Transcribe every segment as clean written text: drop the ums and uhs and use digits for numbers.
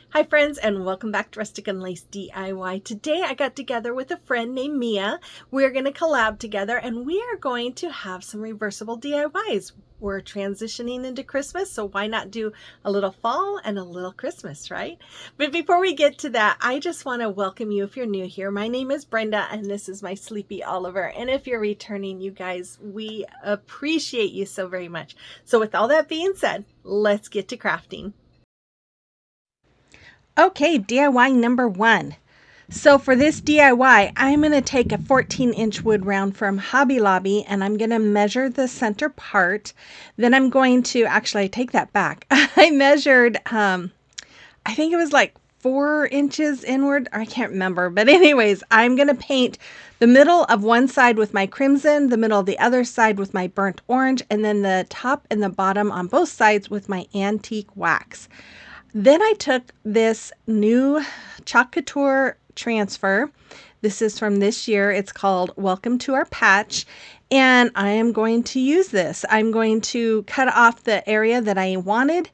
Hi friends, and welcome back to Rustic and Lace DIY. Today I got together with a friend named Mia. We're going to collab together and we are going to have some reversible DIYs. We're transitioning into Christmas, so why not do a little fall and a little Christmas, right? But before we get to that, I just want to welcome you if you're new here. My name is Brenda and this is my sleepy Oliver. And if you're returning, you guys, we appreciate you so very much. So with all that being said, let's get to crafting. Okay, DIY number one. So for this DIY, I'm going to take a 14-inch wood round from Hobby Lobby and I'm going to measure the center part. Then I'm going to, actually I take that back. I measured, I think it was like 4 inches inward. I can't remember. But anyways, I'm going to paint the middle of one side with my crimson, the middle of the other side with my burnt orange, and then the top and the bottom on both sides with my antique wax. Then I took this new Chalk Couture transfer. This is from this year. It's called Welcome to Our Patch. And I am going to use this. I'm going to cut off the area that I wanted,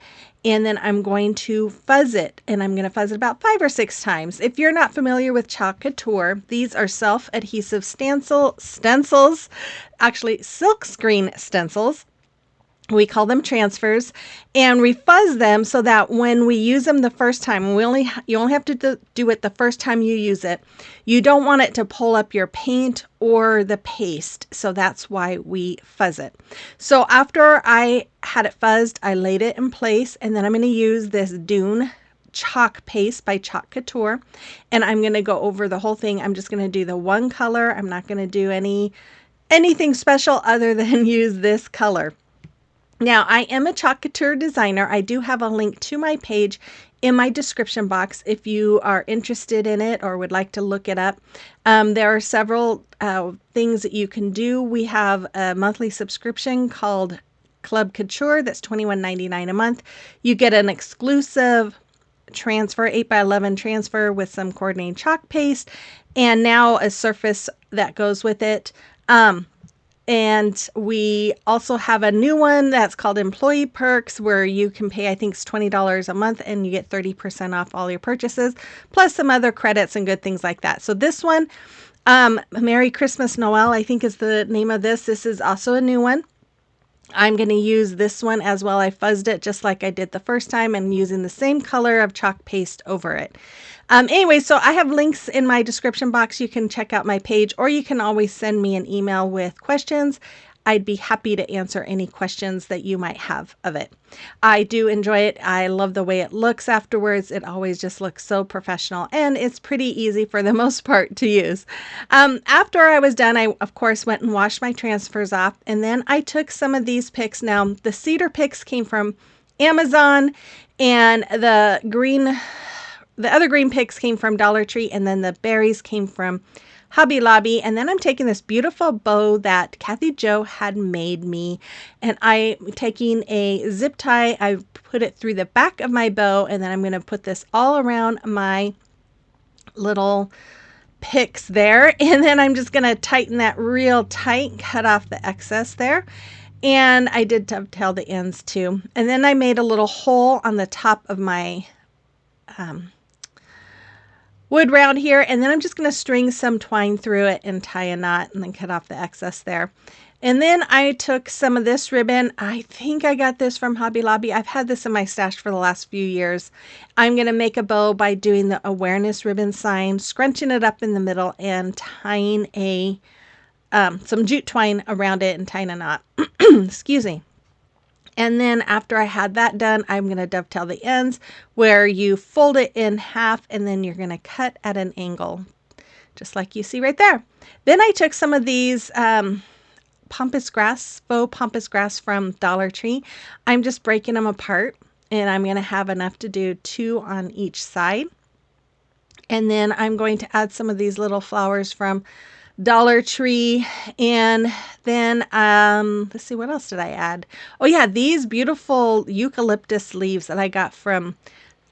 and then I'm going to fuzz it. And I'm going to fuzz it about 5 or 6 times. If you're not familiar with Chalk Couture, these are self-adhesive stencils, actually silkscreen stencils. We call them transfers, and we fuzz them so that when we use them the first time, you only have to do it the first time you use it. You don't want it to pull up your paint or the paste, so that's why we fuzz it. So after I had it fuzzed, I laid it in place, and then I'm going to use this Dune chalk paste by Chalk Couture, and I'm going to go over the whole thing. I'm just going to do the one color. I'm not going to do anything special other than use this color. Now, I am a Chalk Couture designer. I do have a link to my page in my description box if you are interested in it or would like to look it up. There are several things that you can do. We have a monthly subscription called Club Couture that's $21.99 a month. You get an exclusive transfer, 8x11 transfer with some coordinating chalk paste, and now a surface that goes with it. And we also have a new one that's called Employee Perks, where you can pay, I think it's $20 a month, and you get 30% off all your purchases, plus some other credits and good things like that. So this one, Merry Christmas Noel, I think is the name of this. This is also a new one. I'm going to use this one as well. I fuzzed it just like I did the first time and using the same color of chalk paste over it. Anyway, so I have links in my description box. You can check out my page, or you can always send me an email with questions. I'd be happy to answer any questions that you might have of it. I do enjoy it. I love the way it looks afterwards. It always just looks so professional, and it's pretty easy for the most part to use. After I was done, I of course went and washed my transfers off, and then I took some of these picks. Now, the cedar picks came from Amazon, and the other green picks came from Dollar Tree, and then the berries came from Hobby Lobby. And then I'm taking this beautiful bow that Kathy Jo had made me, and I'm taking a zip tie. I put it through the back of my bow, and then I'm going to put this all around my little picks there, and then I'm just going to tighten that real tight, cut off the excess there. And I did dovetail the ends too. And then I made a little hole on the top of my wood round here, and then I'm just going to string some twine through it and tie a knot and then cut off the excess there. And then I took some of this ribbon. I think I got this from Hobby Lobby. I've had this in my stash for the last few years. I'm going to make a bow by doing the awareness ribbon sign, scrunching it up in the middle, and tying some jute twine around it and tying a knot. Excuse me. And then after I had that done, I'm going to dovetail the ends where you fold it in half, and then you're going to cut at an angle, just like you see right there. Then I took some of these pampas grass, faux pampas grass from Dollar Tree. I'm just breaking them apart, and I'm going to have enough to do 2 on each side. And then I'm going to add some of these little flowers from Dollar Tree, and then let's see, what else did I add? Oh yeah, these beautiful eucalyptus leaves that I got from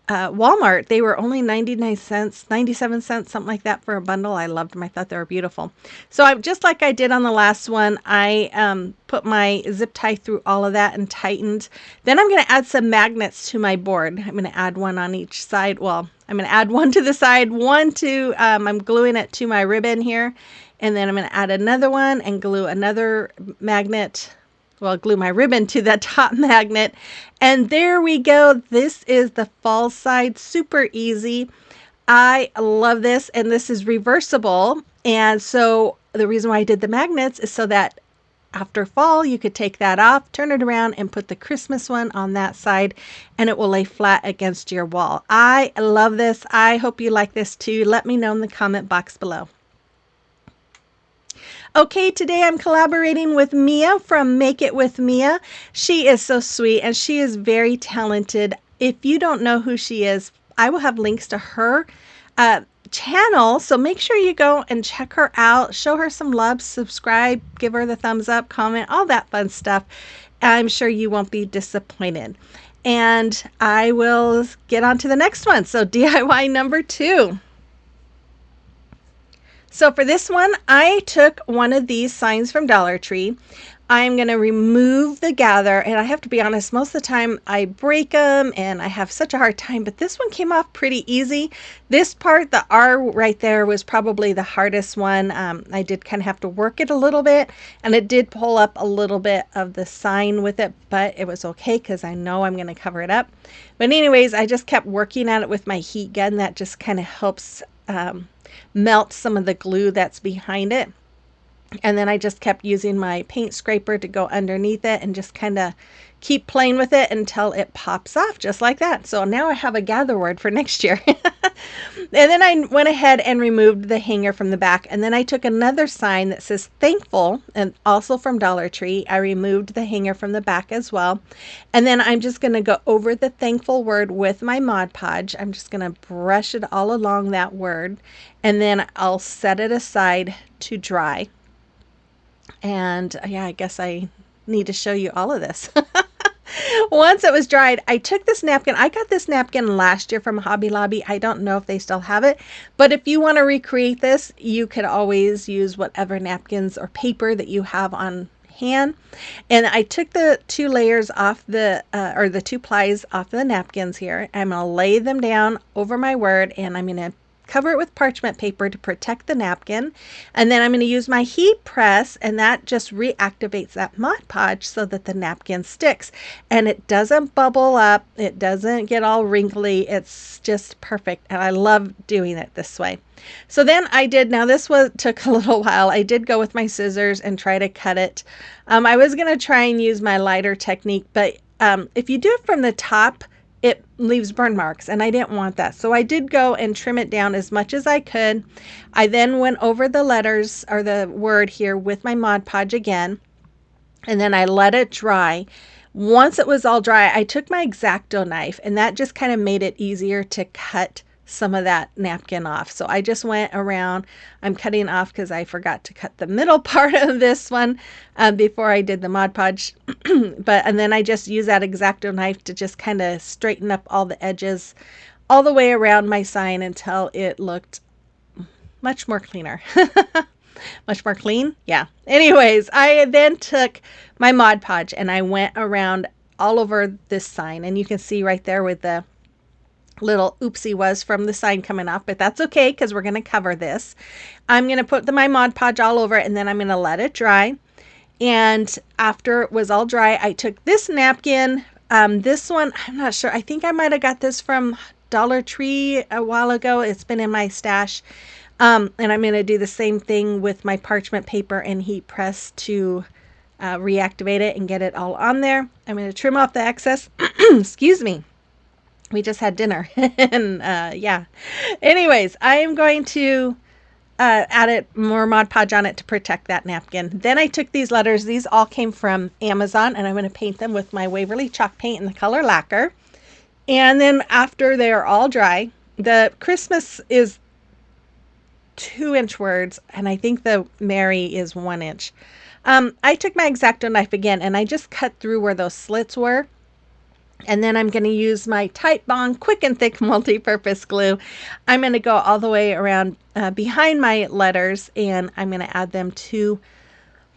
Walmart. They were only 99 cents, 97 cents, something like that for a bundle. I loved them. I thought they were beautiful. So I, just like I did on the last one, I put my zip tie through all of that and tightened. Then I'm going to add some magnets to my board. I'm going to add one on each side. Well, I'm going to add one to the side, one to, I'm gluing it to my ribbon here. And then I'm going to add another one and glue another magnet. Well, glue my ribbon to that top magnet. And there we go. This is the fall side. Super easy. I love this. And this is reversible. And so the reason why I did the magnets is so that after fall, you could take that off, turn it around, and put the Christmas one on that side, and it will lay flat against your wall. I love this. I hope you like this too. Let me know in the comment box below. Okay, today I'm collaborating with Mia from Make It With Mia. She is so sweet and she is very talented. If you don't know who she is, I will have links to her channel, so make sure you go and check her out, show her some love, subscribe, give her the thumbs up, comment, all that fun stuff. I'm sure you won't be disappointed. And I will get on to the next one. So DIY number 2. So for this one, I took one of these signs from Dollar Tree. I'm going to remove the gather, and I have to be honest, most of the time I break them and I have such a hard time, but this one came off pretty easy. This part, the R right there, was probably the hardest one. I did kind of have to work it a little bit, and it did pull up a little bit of the sign with it, but it was okay because I know I'm going to cover it up. But anyways, I just kept working at it with my heat gun. That just kind of helps melt some of the glue that's behind it. And then I just kept using my paint scraper to go underneath it and just kind of keep playing with it until it pops off just like that. So now I have a gather word for next year. And then I went ahead and removed the hanger from the back. And then I took another sign that says thankful, and also from Dollar Tree. I removed the hanger from the back as well. And then I'm just going to go over the thankful word with my Mod Podge. I'm just going to brush it all along that word. And then I'll set it aside to dry. And yeah, I guess I need to show you all of this. Once it was dried, I took this napkin. I got this napkin last year from Hobby Lobby. I don't know if they still have it, but if you want to recreate this, you could always use whatever napkins or paper that you have on hand. And I took the 2 layers off the, or the 2 plies off the napkins here. I'm going to lay them down over my word, and I'm going to cover it with parchment paper to protect the napkin. And then I'm going to use my heat press, and that just reactivates that Mod Podge so that the napkin sticks. And it doesn't bubble up. It doesn't get all wrinkly. It's just perfect. And I love doing it this way. So then I did, now this took a little while. I did go with my scissors and try to cut it. I was going to try and use my lighter technique, but if you do it from the top, it leaves burn marks, and I didn't want that. So I did go and trim it down as much as I could. I then went over the letters or the word here with my Mod Podge again, and then I let it dry. Once it was all dry, I took my X-Acto knife, and that just kind of made it easier to cut some of that napkin off. So I just went around. I'm cutting off because I forgot to cut the middle part of this one before I did the Mod Podge. And then I just use that X-Acto knife to just kind of straighten up all the edges all the way around my sign until it looked much more cleaner. Much more clean? Yeah. Anyways, I then took my Mod Podge and I went around all over this sign, and you can see right there with the little oopsie was from the sign coming off, but that's okay because we're going to cover this. I'm going to put my Mod Podge all over, and then I'm going to let it dry. And after it was all dry, I took this napkin. This one, I'm not sure. I think I might have got this from Dollar Tree a while ago. It's been in my stash. And I'm going to do the same thing with my parchment paper and heat press to reactivate it and get it all on there. I'm going to trim off the excess. Excuse me. We just had dinner. And yeah. Anyways, I am going to add more Mod Podge on it to protect that napkin. Then I took these letters. These all came from Amazon, and I'm going to paint them with my Waverly chalk paint in the color lacquer. And then after they are all dry, the Christmas is 2-inch words, and I think the Merry is 1 inch. I took my X-Acto knife again, and I just cut through where those slits were. And then I'm going to use my Type Bond Quick and Thick Multi-Purpose Glue. I'm going to go all the way around behind my letters, and I'm going to add them to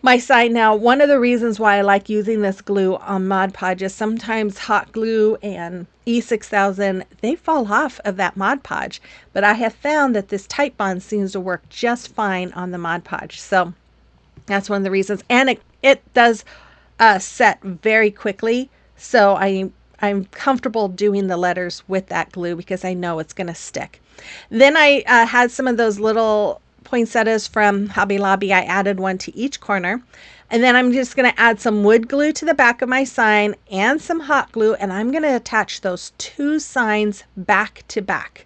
my sign. Now, one of the reasons why I like using this glue on Mod Podge is sometimes hot glue and E6000, they fall off of that Mod Podge. But I have found that this Type Bond seems to work just fine on the Mod Podge. So that's one of the reasons. And it does set very quickly. So I'm comfortable doing the letters with that glue because I know it's going to stick. Then I had some of those little poinsettias from Hobby Lobby. I added one to each corner. And then I'm just going to add some wood glue to the back of my sign and some hot glue. And I'm going to attach those two signs back to back.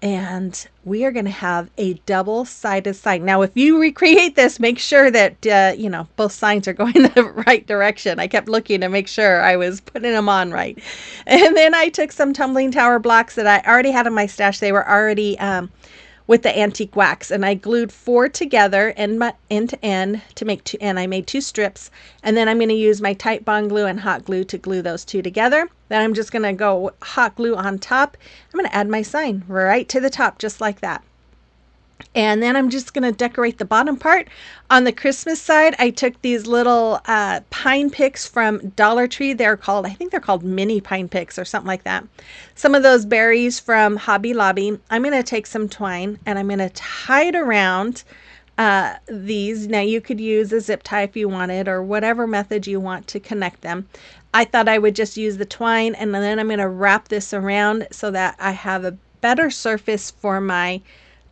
And we are going to have a double-sided sign. Now, if you recreate this, make sure that, you know, both signs are going the right direction. I kept looking to make sure I was putting them on right. And then I took some tumbling tower blocks that I already had in my stash. They were already with the antique wax, and I glued 4 together end to end to make 2, and I made 2 strips. And then I'm going to use my Type Bond glue and hot glue to glue those 2 together. Then I'm just going to go hot glue on top. I'm going to add my sign right to the top just like that. And then I'm just going to decorate the bottom part. On the Christmas side, I took these little pine picks from Dollar Tree. They're called, I think they're called mini pine picks or something like that. Some of those berries from Hobby Lobby. I'm going to take some twine and I'm going to tie it around these. Now you could use a zip tie if you wanted, or whatever method you want to connect them. I thought I would just use the twine, and then I'm going to wrap this around so that I have a better surface for my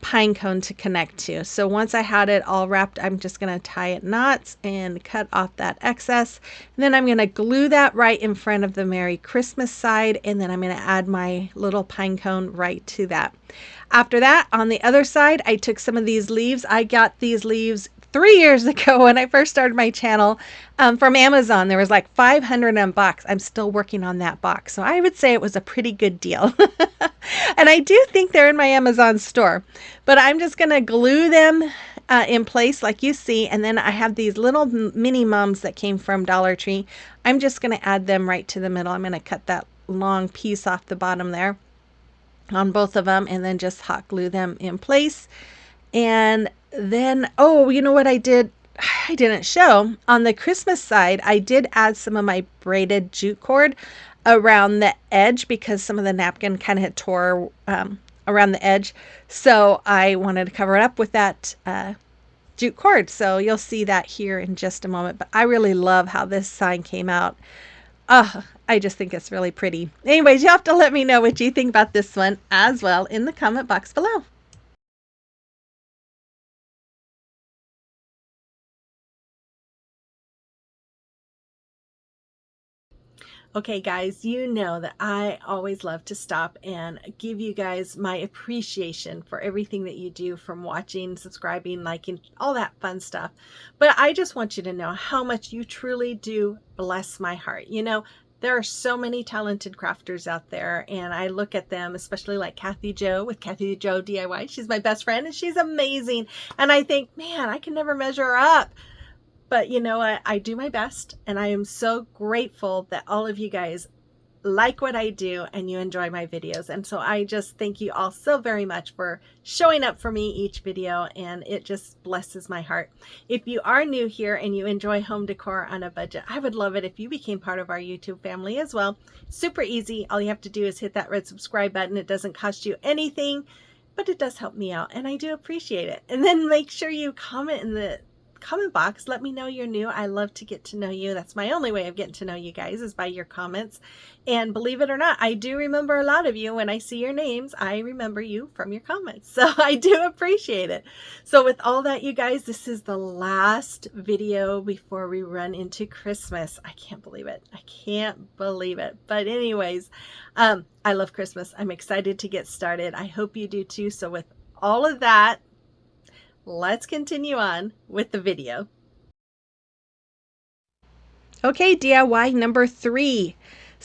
pine cone to connect to. So once I had it all wrapped, I'm just going to tie it knots and cut off that excess. And then I'm going to glue that right in front of the Merry Christmas side, and then I'm going to add my little pine cone right to that. After that, on the other side, I took some of these leaves. I got these leaves 3 years ago when I first started my channel from Amazon. There was like 500 in a box. I'm still working on that box. So I would say it was a pretty good deal. And I do think they're in my Amazon store. But I'm just going to glue them in place like you see. And then I have these little mini mums that came from Dollar Tree. I'm just going to add them right to the middle. I'm going to cut that long piece off the bottom there on both of them and then just hot glue them in place. And then, oh, you know what I did? I didn't show. On the Christmas side, I did add some of my braided jute cord around the edge because some of the napkin kind of had tore around the edge. So I wanted to cover it up with that jute cord. So you'll see that here in just a moment. But I really love how this sign came out. I just think it's really pretty. Anyways, you have to let me know what you think about this one as well in the comment box below. Okay, guys, you know that I always love to stop and give you guys my appreciation for everything that you do, from watching, subscribing, liking, all that fun stuff. But I just want you to know how much you truly do bless my heart. You know, there are so many talented crafters out there, and I look at them, especially like Kathy Jo with Kathy Jo DIY. She's my best friend and she's amazing. And I think, man, I can never measure her up. But you know what? I do my best, and I am so grateful that all of you guys like what I do and you enjoy my videos. And so I just thank you all so very much for showing up for me each video, and it just blesses my heart. If you are new here and you enjoy home decor on a budget, I would love it if you became part of our YouTube family as well. Super easy. All you have to do is hit that red subscribe button. It doesn't cost you anything, but it does help me out, and I do appreciate it. And then make sure you comment in the comment box. Let me know you're new. I love to get to know you. That's my only way of getting to know you guys, is by your comments. And believe it or not, I do remember a lot of you. When I see your names, I remember you from your comments. So I do appreciate it. So with all that, you guys, this is the last video before we run into Christmas. I can't believe it. I can't believe it. But anyways, I love Christmas. I'm excited to get started. I hope you do too. So with all of that, let's continue on with the video. Okay, DIY number 3.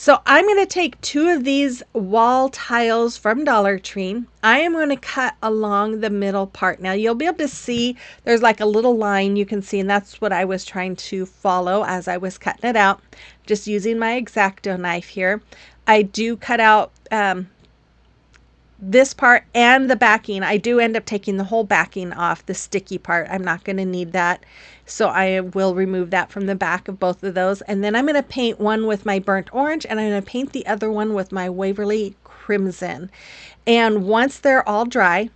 So I'm going to take 2 of these wall tiles from Dollar Tree. I am going to cut along the middle part. Now you'll be able to see there's like a little line you can see, and that's what I was trying to follow as I was cutting it out. Just using my X-Acto knife here. I do cut out this part and the backing. I do end up taking the whole backing off, the sticky part. I'm not going to need that. So I will remove that from the back of both of those. And then I'm going to paint one with my burnt orange, and I'm going to paint the other one with my Waverly Crimson. And once they're all dry,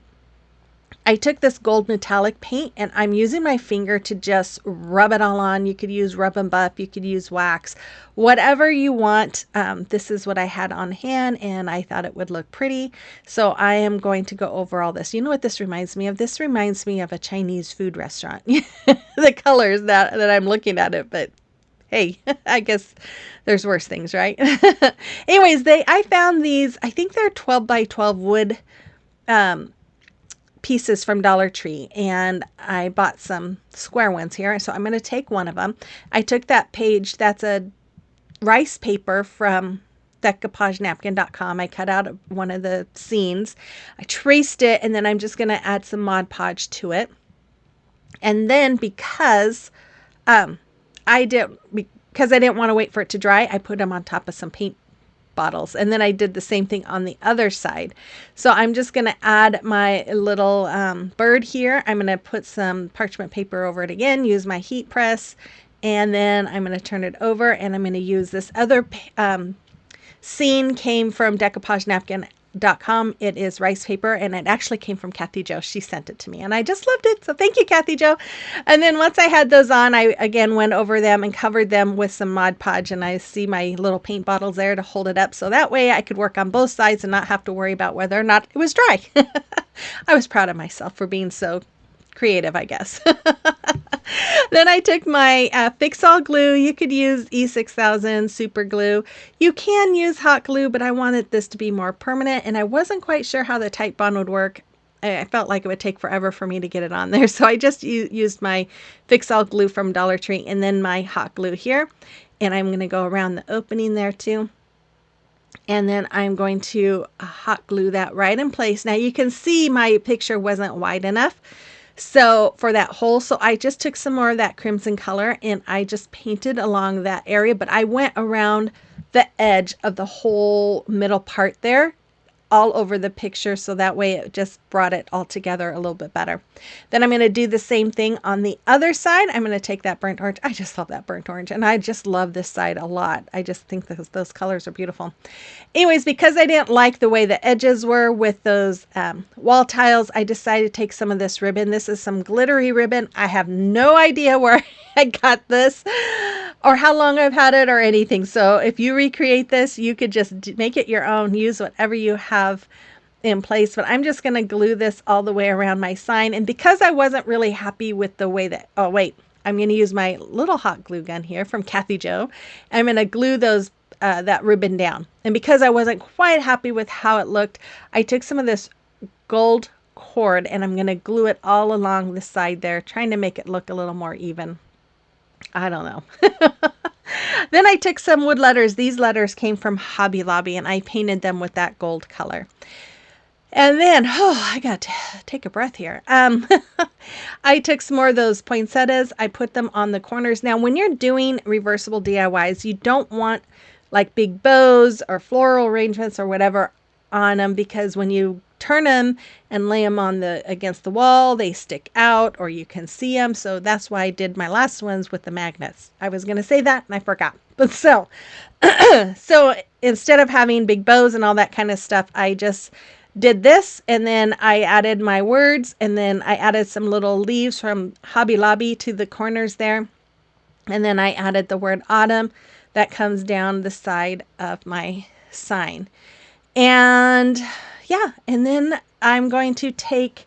I took this gold metallic paint and I'm using my finger to just rub it all on. You could use rub and buff, you could use wax, whatever you want. This is what I had on hand and I thought it would look pretty. So I am going to go over all this. You know what this reminds me of? This reminds me of a Chinese food restaurant. The colors that I'm looking at it, but hey, I guess there's worse things, right? Anyways, I found these, I think they're 12 by 12 wood pieces from Dollar Tree, and I bought some square ones here. So I'm going to take one of them. I took that page, that's a rice paper from decoupagenapkin.com. I cut out one of the scenes. I traced it, and then I'm just going to add some Mod Podge to it. And then because I didn't want to wait for it to dry, I put them on top of some paint bottles, and then I did the same thing on the other side. So I'm just going to add my little bird here. I'm going to put some parchment paper over it again, use my heat press, and then I'm going to turn it over, and I'm going to use this other scene came from decoupagenapkin.com. It is rice paper, and it actually came from Kathy Jo. She sent it to me, and I just loved it. So thank you, Kathy Jo. And then once I had those on, I again went over them and covered them with some Mod Podge, and I see my little paint bottles there to hold it up. So that way I could work on both sides and not have to worry about whether or not it was dry. I was proud of myself for being so creative, I guess. Then I took my Fix-All glue. You could use E6000 super glue. You can use hot glue, but I wanted this to be more permanent, and I wasn't quite sure how the tight bond would work. I felt like it would take forever for me to get it on there, so I just used my Fix-All glue from Dollar Tree and then my hot glue here, and I'm going to go around the opening there too. And then I'm going to hot glue that right in place. Now you can see my picture wasn't wide enough, so for that hole, so I just took some more of that crimson color and I just painted along that area, but I went around the edge of the whole middle part there, all over the picture, so that way it just brought it all together a little bit better. Then I'm going to do the same thing on the other side. I'm going to take that burnt orange. I just love that burnt orange, and I just love this side a lot. I just think those colors are beautiful. Anyways, because I didn't like the way the edges were with those wall tiles, I decided to take some of this ribbon. This is some glittery ribbon. I have no idea where I got this or how long I've had it or anything. So if you recreate this, you could just make it your own, use whatever you have in place. But I'm just going to glue this all the way around my sign. And because I wasn't really happy with the way that, oh wait, I'm going to use my little hot glue gun here from Kathy Jo. I'm going to glue those that ribbon down. And because I wasn't quite happy with how it looked, I took some of this gold cord and I'm going to glue it all along the side there, trying to make it look a little more even. I don't know. Then I took some wood letters. These letters came from Hobby Lobby, and I painted them with that gold color. And then, oh, I got to take a breath here. I took some more of those poinsettias. I put them on the corners. Now, when you're doing reversible DIYs, you don't want like big bows or floral arrangements or whatever on them, because when you turn them and lay them on against the wall, they stick out or you can see them. So that's why I did my last ones with the magnets. I was going to say that and I forgot. But so instead of having big bows and all that kind of stuff, I just did this, and then I added my words, and then I added some little leaves from Hobby Lobby to the corners there. And then I added the word autumn that comes down the side of my sign. And yeah, and then I'm going to take,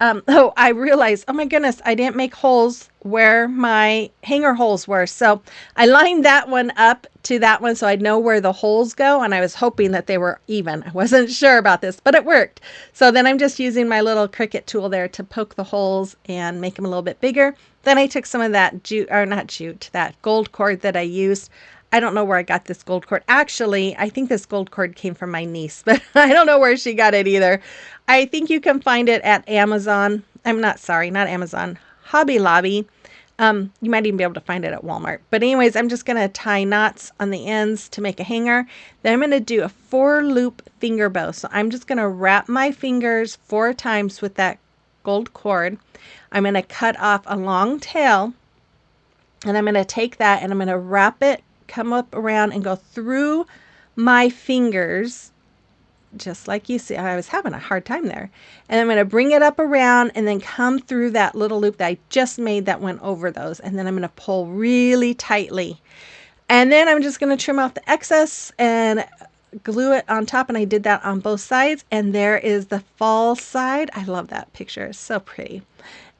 oh, I realized, oh my goodness, I didn't make holes where my hanger holes were. So I lined that one up to that one so I'd know where the holes go. And I was hoping that they were even. I wasn't sure about this, but it worked. So then I'm just using my little Cricut tool there to poke the holes and make them a little bit bigger. Then I took some of that that gold cord that I used. I don't know where I got this gold cord. Actually, I think this gold cord came from my niece, but I don't know where she got it either. I think you can find it at Amazon. I'm not sorry, not Amazon. Hobby Lobby. You might even be able to find it at Walmart. But anyways, I'm just going to tie knots on the ends to make a hanger. Then I'm going to do a 4-loop finger bow. So I'm just going to wrap my fingers 4 times with that gold cord. I'm going to cut off a long tail, and I'm going to take that and I'm going to wrap it, come up around and go through my fingers just like you see. I was having a hard time there. And I'm going to bring it up around and then come through that little loop that I just made that went over those. And then I'm going to pull really tightly. And then I'm just going to trim off the excess and glue it on top. And I did that on both sides. And there is the fall side. I love that picture. It's so pretty.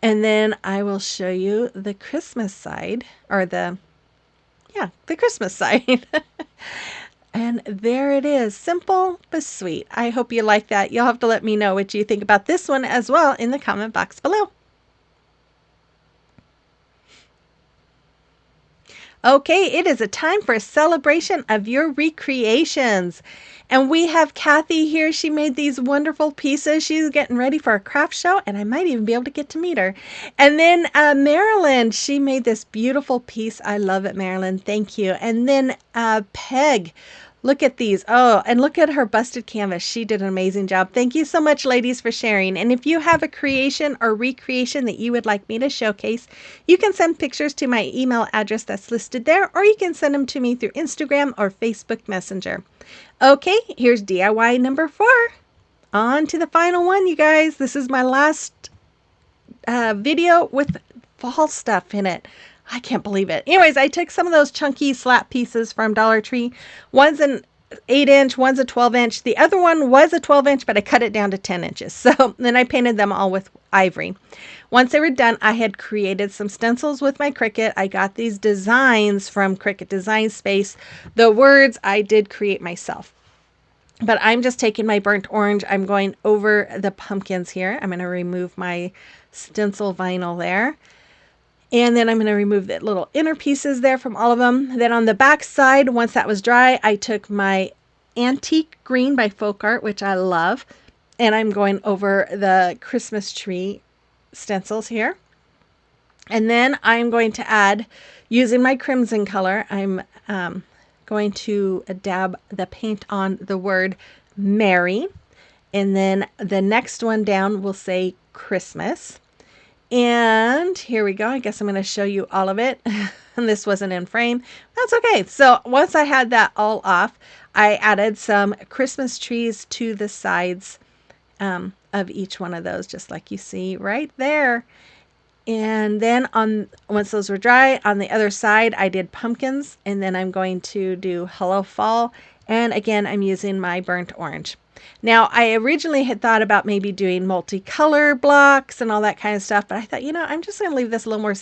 And then I will show you the Christmas side, or the Christmas side. And there it is. Simple but sweet. I hope you like that. You'll have to let me know what you think about this one as well in the comment box below. Okay, it is a time for a celebration of your recreations. And we have Kathy here. She made these wonderful pieces. She's getting ready for a craft show, and I might even be able to get to meet her. And then Marilyn, she made this beautiful piece. I love it, Marilyn. Thank you. And then Peg. Look at these. Oh, and look at her busted canvas. She did an amazing job. Thank you so much, ladies, for sharing. And if you have a creation or recreation that you would like me to showcase, you can send pictures to my email address that's listed there, or you can send them to me through Instagram or Facebook Messenger. Okay, here's DIY number 4. On to the final one, you guys. This is my last video with fall stuff in it. I can't believe it. Anyways, I took some of those chunky slat pieces from Dollar Tree. One's an 8-inch, one's a 12-inch. The other one was a 12-inch, but I cut it down to 10 inches. So then I painted them all with ivory. Once they were done, I had created some stencils with my Cricut. I got these designs from Cricut Design Space. The words I did create myself. But I'm just taking my burnt orange. I'm going over the pumpkins here. I'm going to remove my stencil vinyl there. And then I'm going to remove the little inner pieces there from all of them. Then on the back side, once that was dry, I took my antique green by Folk Art, which I love. And I'm going over the Christmas tree stencils here. And then I'm going to add, using my crimson color, I'm going to dab the paint on the word Merry. And then the next one down will say Christmas. And here we go. I guess I'm going to show you all of it. And this wasn't in frame. That's okay. So once I had that all off, I added some Christmas trees to the sides of each one of those, just like you see right there. And then once those were dry, on the other side, I did pumpkins. And then I'm going to do Hello Fall. And again, I'm using my burnt orange. Now, I originally had thought about maybe doing multicolor blocks and all that kind of stuff, but I thought, I'm just going to leave this a little more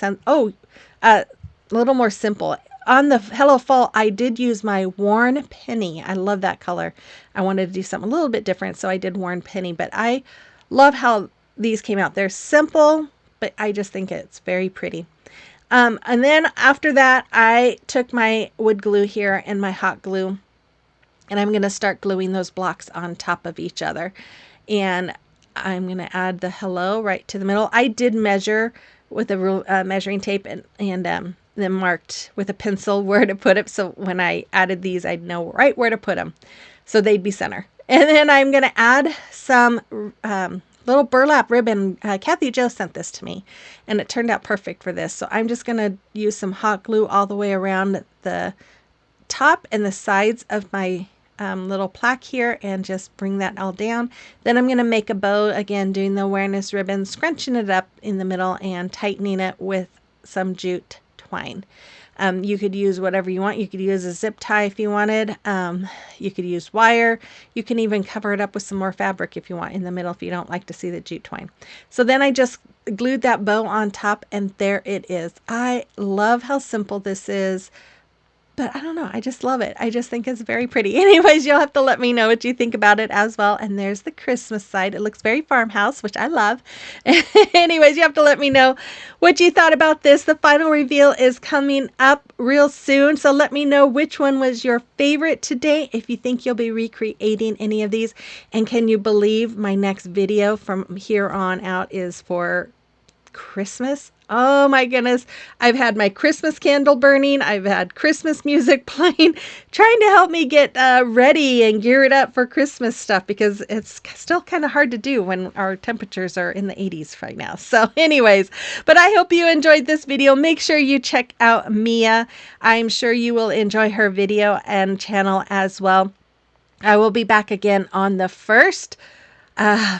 a little more simple. On the Hello Fall, I did use my Worn Penny. I love that color. I wanted to do something a little bit different, so I did Worn Penny, but I love how these came out. They're simple, but I just think it's very pretty. And then after that, I took my wood glue here and my hot glue, and I'm going to start gluing those blocks on top of each other. And I'm going to add the hello right to the middle. I did measure with a measuring tape and then marked with a pencil where to put it. So when I added these, I'd know right where to put them. So they'd be center. And then I'm going to add some little burlap ribbon. Kathy Jo sent this to me, and it turned out perfect for this. So I'm just going to use some hot glue all the way around the top and the sides of my little plaque here, and just bring that all down. Then I'm going to make a bow again, doing the awareness ribbon, scrunching it up in the middle and tightening it with some jute twine. You could use whatever you want. You could use a zip tie if you wanted. You could use wire. You can even cover it up with some more fabric if you want in the middle, if you don't like to see the jute twine. So then I just glued that bow on top, and there it is. I love how simple this is, But I don't know. I just love it. I just think it's very pretty. Anyways, you'll have to let me know what you think about it as well. And there's the Christmas side. It looks very farmhouse, which I love. Anyways, you have to let me know what you thought about this. The final reveal is coming up real soon. So let me know which one was your favorite today, if you think you'll be recreating any of these. And can you believe my next video from here on out is for Christmas? Oh my goodness. I've had my Christmas candle burning. I've had Christmas music playing, trying to help me get ready and gear it up for Christmas stuff, because it's still kind of hard to do when our temperatures are in the 80s right now. So anyways, but I hope you enjoyed this video. Make sure you check out Mia. I'm sure you will enjoy her video and channel as well. I will be back again on the 1st.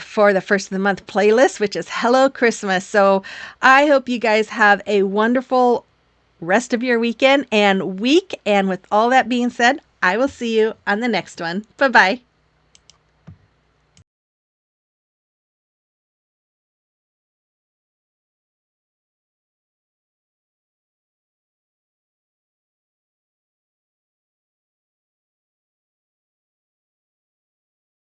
For the first of the month playlist, which is Hello Christmas. So I hope you guys have a wonderful rest of your weekend and week. And with all that being said, I will see you on the next one. Bye-bye.